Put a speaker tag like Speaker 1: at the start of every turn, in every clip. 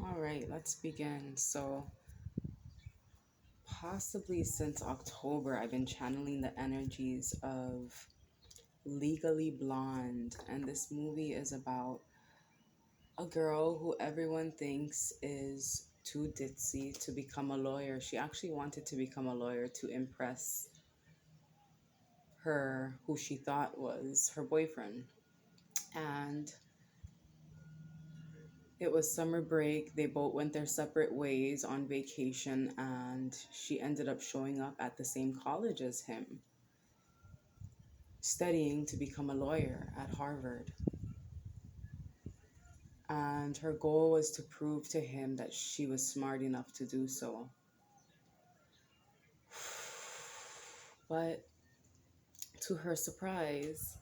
Speaker 1: All right, let's begin. So, possibly since October, I've been channeling the energies of Legally Blonde, and this movie is about a girl who everyone thinks is too ditzy to become a lawyer. She actually wanted to become a lawyer to impress her, who she thought was her boyfriend. And it was summer break. They both went their separate ways on vacation, and she ended up showing up at the same college as him, studying to become a lawyer at Harvard. And her goal was to prove to him that she was smart enough to do so. But to her surprise,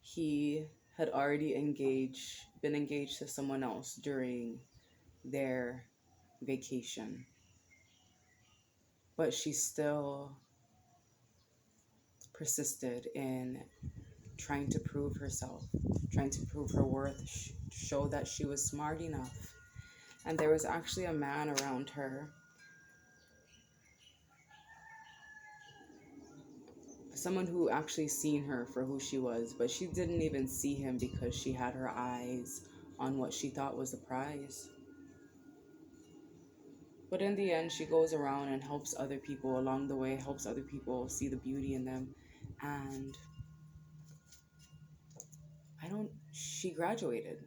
Speaker 1: he had already been engaged to someone else during their vacation. But she still persisted in trying to prove herself, trying to prove her worth, show that she was smart enough. And there was actually a man around her, someone who actually seen her for who she was, but she didn't even see him because she had her eyes on what she thought was the prize. But in the end, she goes around and helps other people along the way, helps other people see the beauty in them. And she graduated.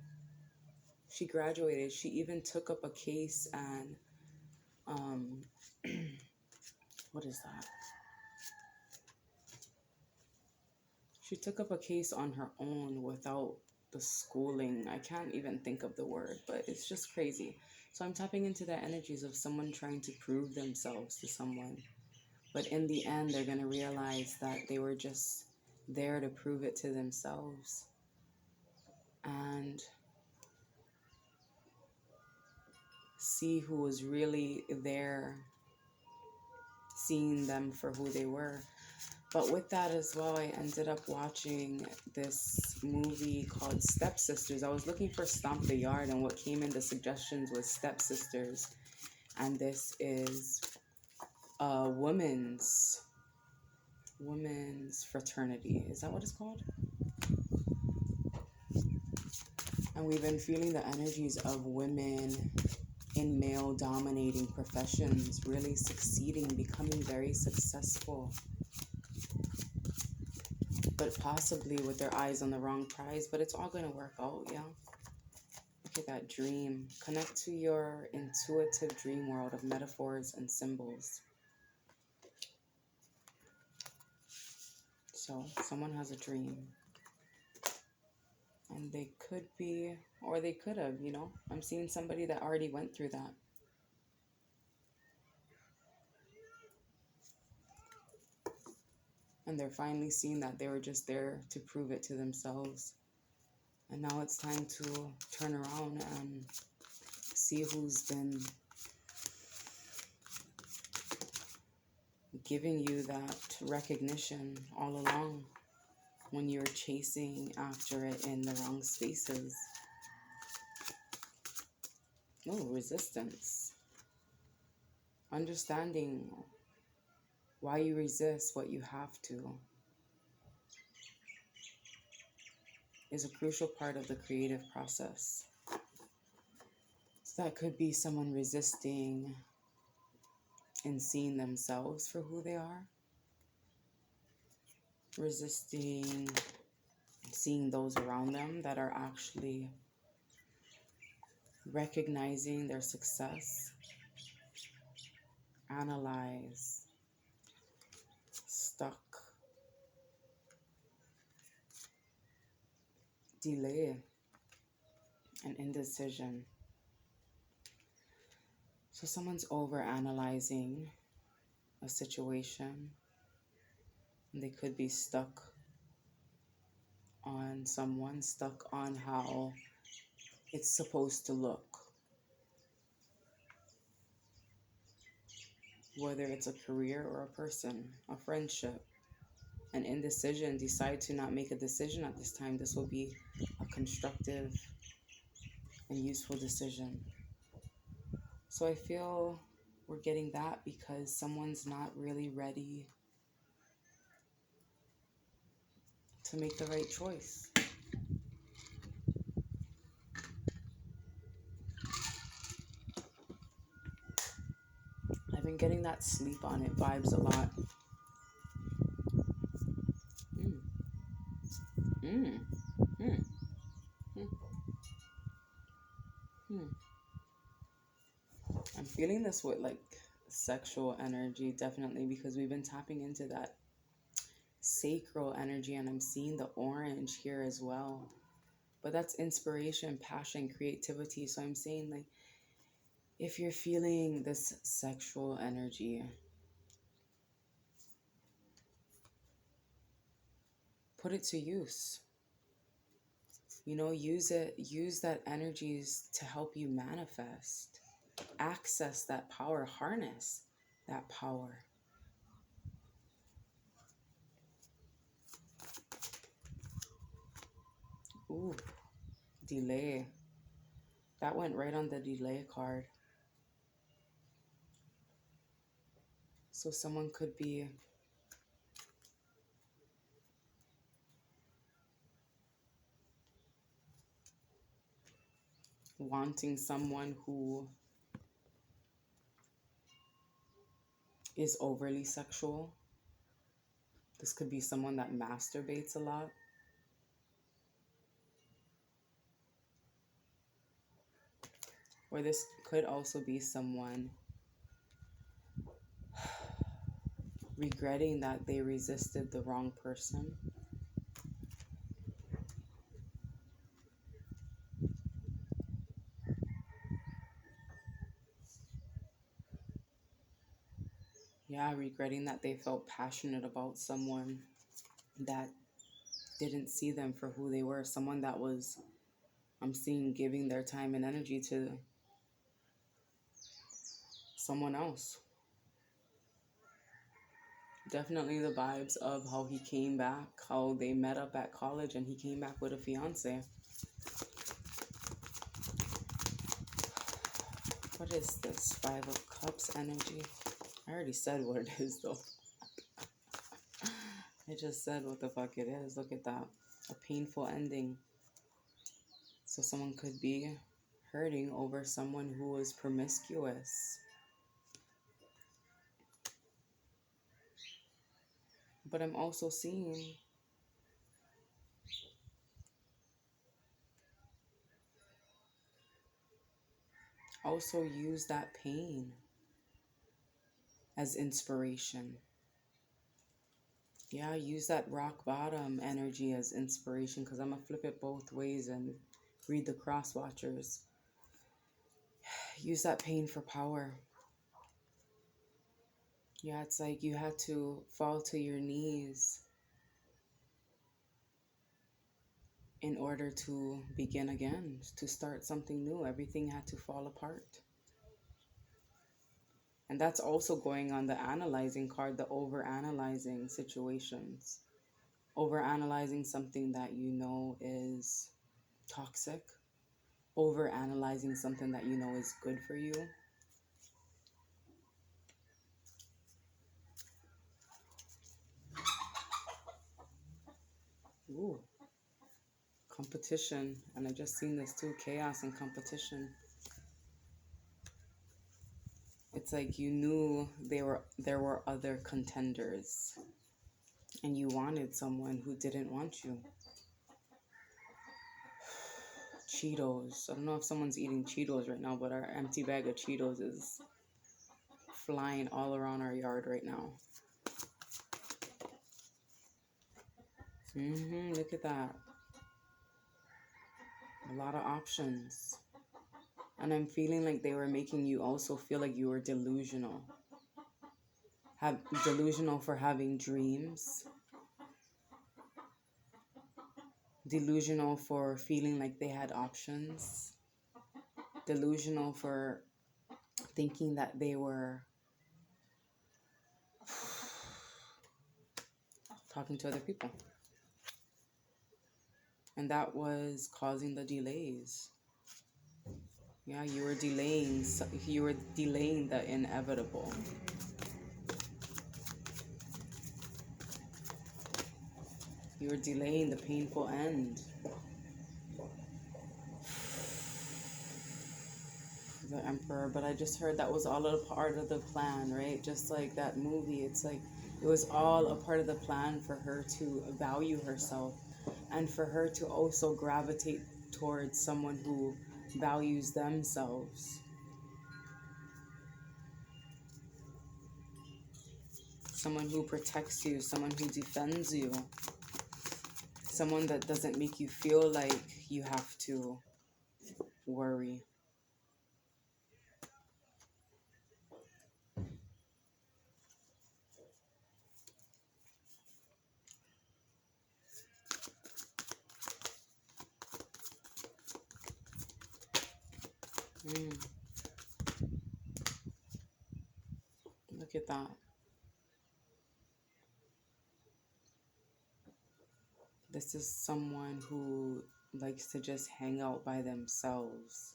Speaker 1: She graduated. She even took up a case and, um, what is that? She took up a case on her own without the schooling. I can't even think of the word, but it's just crazy. So I'm tapping into the energies of someone trying to prove themselves to someone. But in the end, they're going to realize that they were just there to prove it to themselves. And see who was really there, seeing them for who they were. But with that as well, I ended up watching this movie called Stepsisters. I was looking for Stomp the Yard, and what came in the suggestions was Stepsisters. And this is a women's fraternity. Is that what it's called? And we've been feeling the energies of women in male dominating professions really succeeding, becoming very successful, but possibly with their eyes on the wrong prize. But it's all going to work out, yeah? Look at that dream. Connect to your intuitive dream world of metaphors and symbols. So someone has a dream, and they could be, or they could have, I'm seeing somebody that already went through that. And they're finally seeing that they were just there to prove it to themselves. And now it's time to turn around and see who's been giving you that recognition all along when you're chasing after it in the wrong spaces. Oh, resistance. Understanding why you resist what you have to is a crucial part of the creative process. So that could be someone resisting in seeing themselves for who they are, resisting seeing those around them that are actually recognizing their success, analyze, stuck, delay, and indecision. So someone's over analyzing a situation, and they could be stuck on someone, stuck on how it's supposed to look. Whether it's a career or a person, a friendship, an indecision, decide to not make a decision at this time. This will be a constructive and useful decision. So I feel we're getting that because someone's not really ready to make the right choice. I've been getting that sleep on it vibes a lot. Mm, mm, mm, mm, mm. I'm feeling this with like sexual energy, definitely, because we've been tapping into that sacral energy, and I'm seeing the orange here as well. But that's inspiration, passion, creativity. So I'm saying, like, if you're feeling this sexual energy, put it to use. You know, use it, use that energies to help you manifest, access that power, harness that power. Ooh, delay. That went right on the delay card. So someone could be wanting someone who is overly sexual. This could be someone that masturbates a lot. Or this could also be someone regretting that they resisted the wrong person. Yeah, regretting that they felt passionate about someone that didn't see them for who they were. Someone that was, I'm seeing, giving their time and energy to someone else. Definitely the vibes of how he came back, how they met up at college and he came back with a fiance. What is this? Five of Cups energy. I already said what it is though. I just said what the fuck it is. Look at that. A painful ending. So someone could be hurting over someone who was promiscuous. But I'm also seeing also use that pain as inspiration. Yeah, use that rock bottom energy as inspiration, because I'm going to flip it both ways and read the cross watchers. Use that pain for power. Yeah, it's like you had to fall to your knees in order to begin again, to start something new. Everything had to fall apart. And that's also going on the analyzing card, the over-analyzing situations. Over-analyzing something that you know is toxic. Over-analyzing something that you know is good for you. Ooh, competition. And I just seen this too, chaos and competition. It's like you knew there were other contenders and you wanted someone who didn't want you. Cheetos. I don't know if someone's eating Cheetos right now, but our empty bag of Cheetos is flying all around our yard right now. Look at that. A lot of options. And I'm feeling like they were making you also feel like you were delusional. Delusional for having dreams. Delusional for feeling like they had options. Delusional for thinking that they were talking to other people. And that was causing the delays. Yeah, you were delaying the inevitable. You were delaying the painful end. The Emperor, but I just heard that was all a part of the plan, right? Just like that movie, it's like it was all a part of the plan for her to value herself and for her to also gravitate towards someone who values themselves, someone who protects you, someone who defends you, someone that doesn't make you feel like you have to worry. Mm, look at that. This is someone who likes to just hang out by themselves.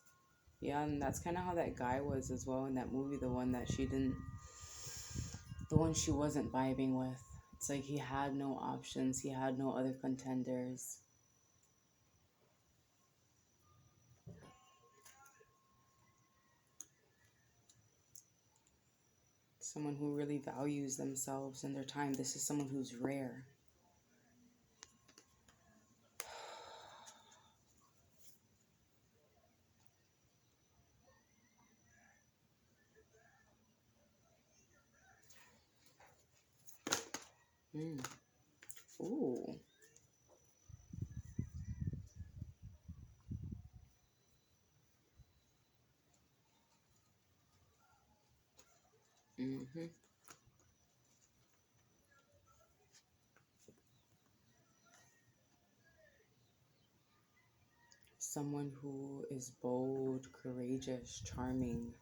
Speaker 1: Yeah, and that's kind of how that guy was as well in that movie, the one she wasn't vibing with. It's like he had no options, he had no other contenders. Someone who really values themselves and their time. This is someone who's rare. Mm. Ooh. Mm-hmm. Someone who is bold, courageous, charming,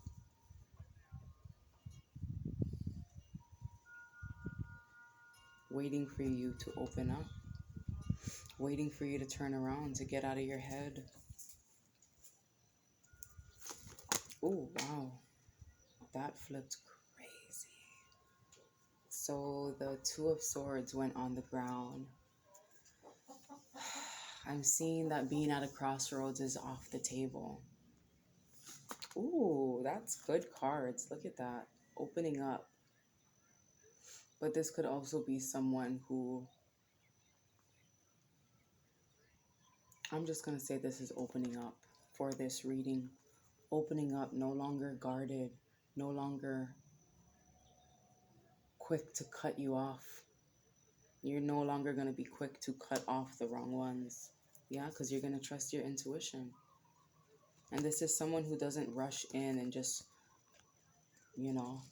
Speaker 1: waiting for you to open up, waiting for you to turn around, to get out of your head. Oh, wow. That flipped crazy. So the Two of Swords went on the ground. I'm seeing that being at a crossroads is off the table. Ooh, that's good cards. Look at that. Opening up. But this could also be someone who, I'm just going to say this is opening up for this reading. Opening up, no longer guarded, no longer quick to cut you off. You're no longer going to be quick to cut off the wrong ones. Yeah, because you're going to trust your intuition. And this is someone who doesn't rush in and just, you know,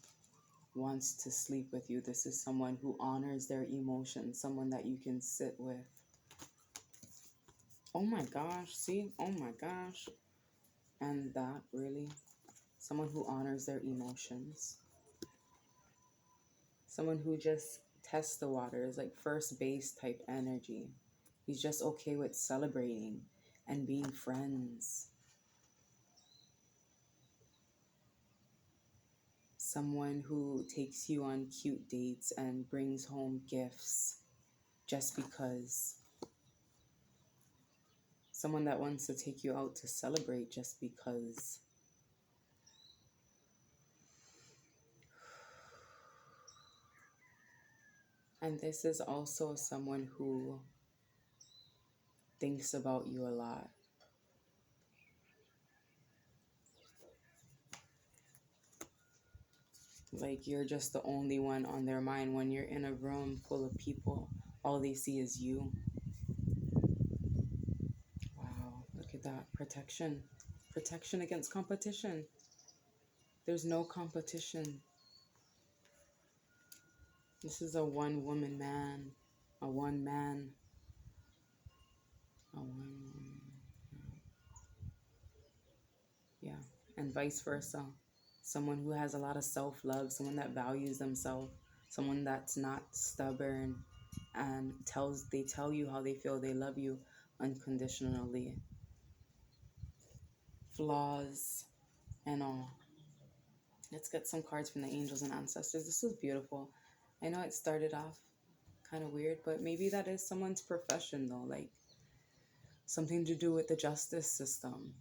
Speaker 1: wants to sleep with you. This is someone who honors their emotions, someone that you can sit with. Oh my gosh, see? Oh my gosh. And that, really? Someone who honors their emotions. Someone who just tests the waters, like first base type energy. He's just okay with celebrating and being friends. Someone who takes you on cute dates and brings home gifts just because. Someone that wants to take you out to celebrate just because. And this is also someone who thinks about you a lot. Like you're just the only one on their mind. When you're in a room full of people, all they see is you. Wow, look at that. Protection. Protection against competition. There's no competition. This is a one-woman man. A one-man. A one. Yeah. And vice versa. Someone who has a lot of self-love. Someone that values themselves. Someone that's not stubborn. And they tell you how they feel. They love you unconditionally. flaws, and all. Let's get some cards from the angels and ancestors. This is beautiful. I know it started off kind of weird, but maybe that is someone's profession though, like something to do with the justice system.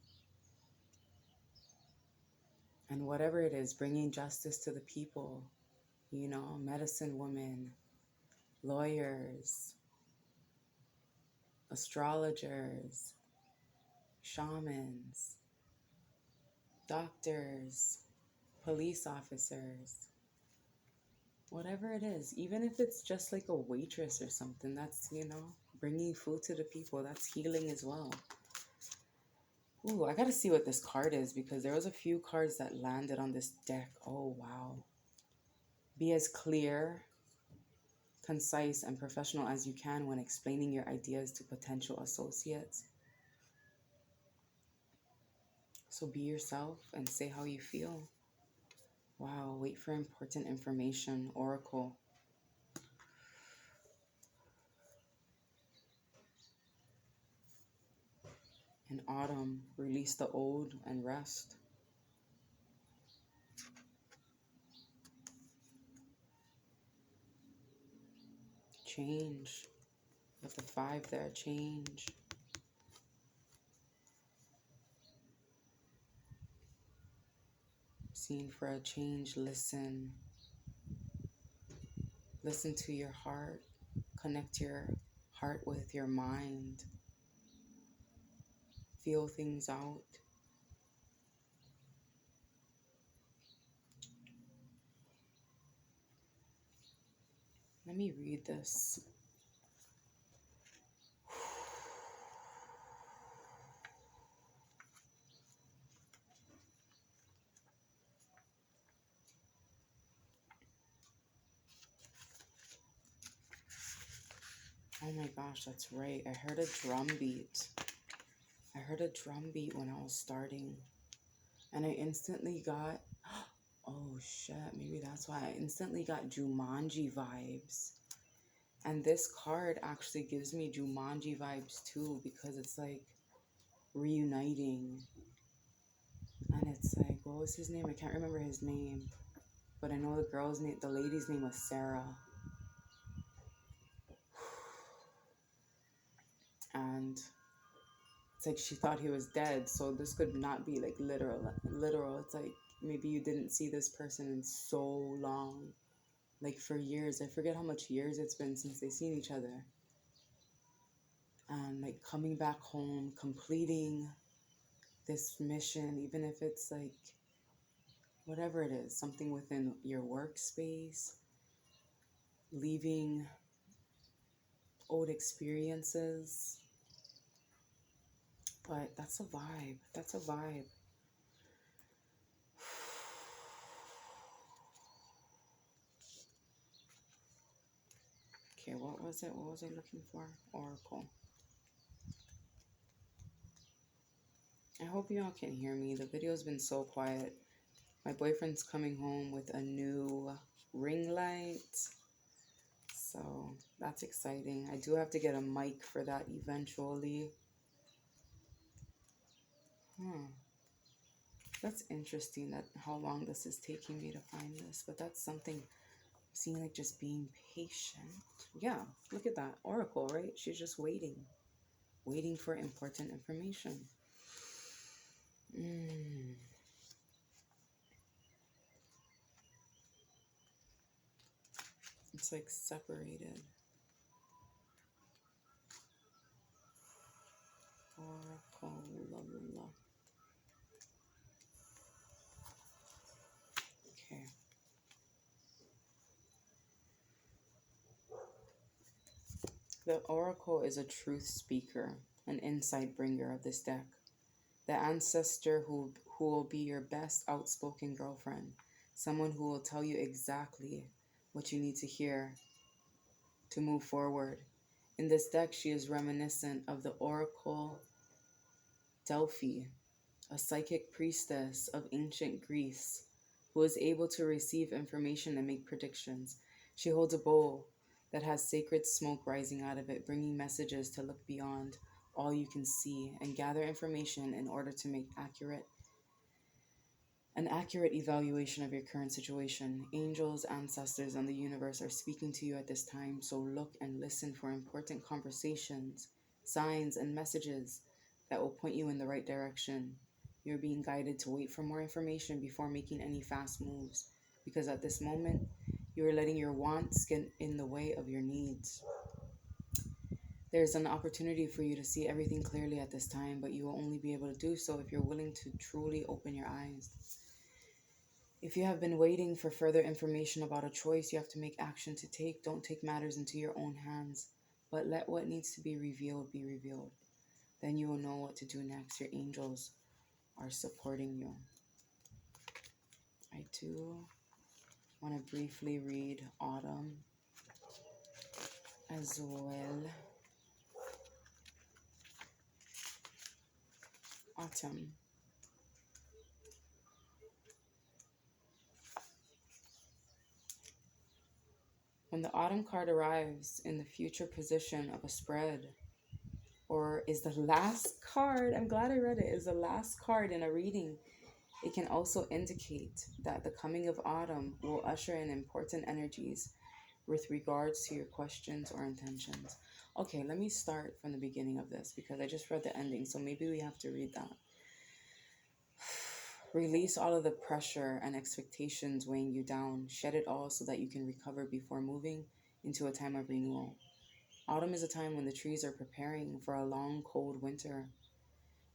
Speaker 1: And whatever it is, bringing justice to the people, medicine women, lawyers, astrologers, shamans, doctors, police officers, whatever it is, even if it's just like a waitress or something, that's, bringing food to the people, that's healing as well. Ooh, I gotta see what this card is because there was a few cards that landed on this deck. Oh, wow. Be as clear, concise, and professional as you can when explaining your ideas to potential associates. So be yourself and say how you feel. Wow, wait for important information, Oracle. In autumn, release the old and rest. Change. With the 5 there, change. Seeing for a change, listen. Listen to your heart. Connect your heart with your mind. Feel things out. Let me read this. Oh my gosh, that's right. I heard a drum beat. I heard a drum beat when I was starting. And I instantly got, oh shit, maybe that's why. I instantly got Jumanji vibes. And this card actually gives me Jumanji vibes too because it's like reuniting. And it's like, what was his name? I can't remember his name. But I know the lady's name was Sarah. And it's like she thought he was dead, so this could not be like literal. It's like maybe you didn't see this person in so long, like for years. I forget how much years it's been since they've seen each other. And like coming back home, completing this mission, even if it's like whatever it is, something within your workspace, leaving old experiences. But that's a vibe. That's a vibe. Okay, what was it? What was I looking for? Oracle. I hope you all can hear me. The video's been so quiet. My boyfriend's coming home with a new ring light. So that's exciting. I do have to get a mic for that eventually. That's interesting that how long this is taking me to find this. But that's something, seeing like just being patient. Yeah, look at that. Oracle, right? She's just waiting. Waiting for important information. It's like separated. Oracle, la la la. Okay. The Oracle is a truth speaker, an insight bringer of this deck. The ancestor who will be your best outspoken girlfriend. Someone who will tell you exactly what you need to hear to move forward. In this deck, she is reminiscent of the Oracle Delphi, a psychic priestess of ancient Greece who is able to receive information and make predictions. She holds a bowl that has sacred smoke rising out of it, bringing messages to look beyond all you can see and gather information in order to make an accurate evaluation of your current situation. Angels, ancestors, and the universe are speaking to you at this time, so look and listen for important conversations, signs, and messages that will point you in the right direction. You're being guided to wait for more information before making any fast moves, because at this moment, you are letting your wants get in the way of your needs. There's an opportunity for you to see everything clearly at this time, but you will only be able to do so if you're willing to truly open your eyes. If you have been waiting for further information about a choice you have to make action to take, don't take matters into your own hands, but let what needs to be revealed be revealed. Then you will know what to do next. Your angels are supporting you. I do want to briefly read Autumn as well. Autumn. When the autumn card arrives in the future position of a spread, or is the last card, I'm glad I read it, is the last card in a reading, it can also indicate that the coming of autumn will usher in important energies with regards to your questions or intentions. Okay, let me start from the beginning of this because I just read the ending, so maybe we have to read that. Release all of the pressure and expectations weighing you down. Shed it all so that you can recover before moving into a time of renewal. Autumn is a time when the trees are preparing for a long, cold winter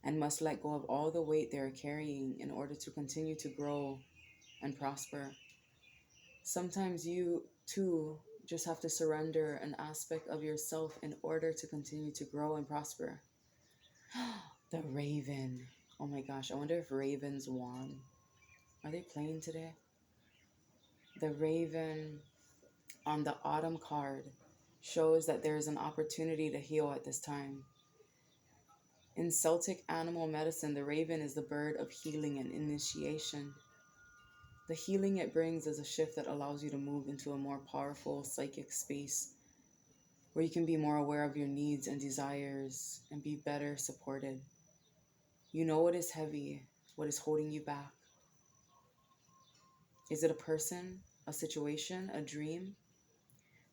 Speaker 1: and must let go of all the weight they are carrying in order to continue to grow and prosper. Sometimes you, too, just have to surrender an aspect of yourself in order to continue to grow and prosper. The Raven. Oh my gosh, I wonder if Ravens won. Are they playing today? The Raven on the Autumn card shows that there is an opportunity to heal at this time. In Celtic animal medicine, the raven is the bird of healing and initiation. The healing it brings is a shift that allows you to move into a more powerful psychic space where you can be more aware of your needs and desires and be better supported. You know what is heavy, what is holding you back. Is it a person, a situation, a dream?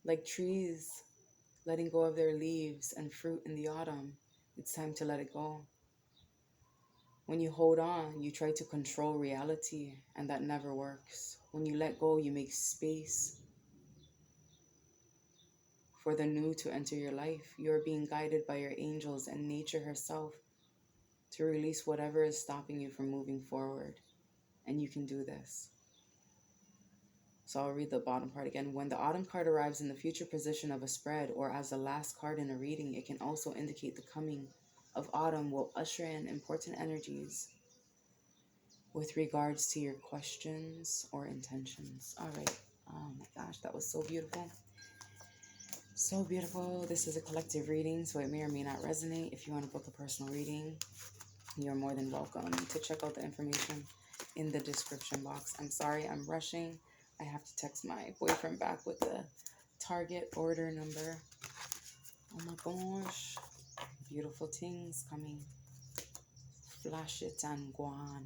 Speaker 1: Like trees letting go of their leaves and fruit in the autumn, it's time to let it go. When you hold on, you try to control reality, and that never works. When you let go, you make space for the new to enter your life. You are being guided by your angels and nature herself to release whatever is stopping you from moving forward. And you can do this. So I'll read the bottom part again. When the autumn card arrives in the future position of a spread or as the last card in a reading, it can also indicate the coming of autumn will usher in important energies with regards to your questions or intentions. All right. Oh my gosh, that was so beautiful. So beautiful. This is a collective reading, so it may or may not resonate. If you want to book a personal reading, you're more than welcome to check out the information in the description box. I'm sorry, I'm rushing. I have to text my boyfriend back with the Target order number. Oh my gosh. Beautiful things coming. Flash it and go on.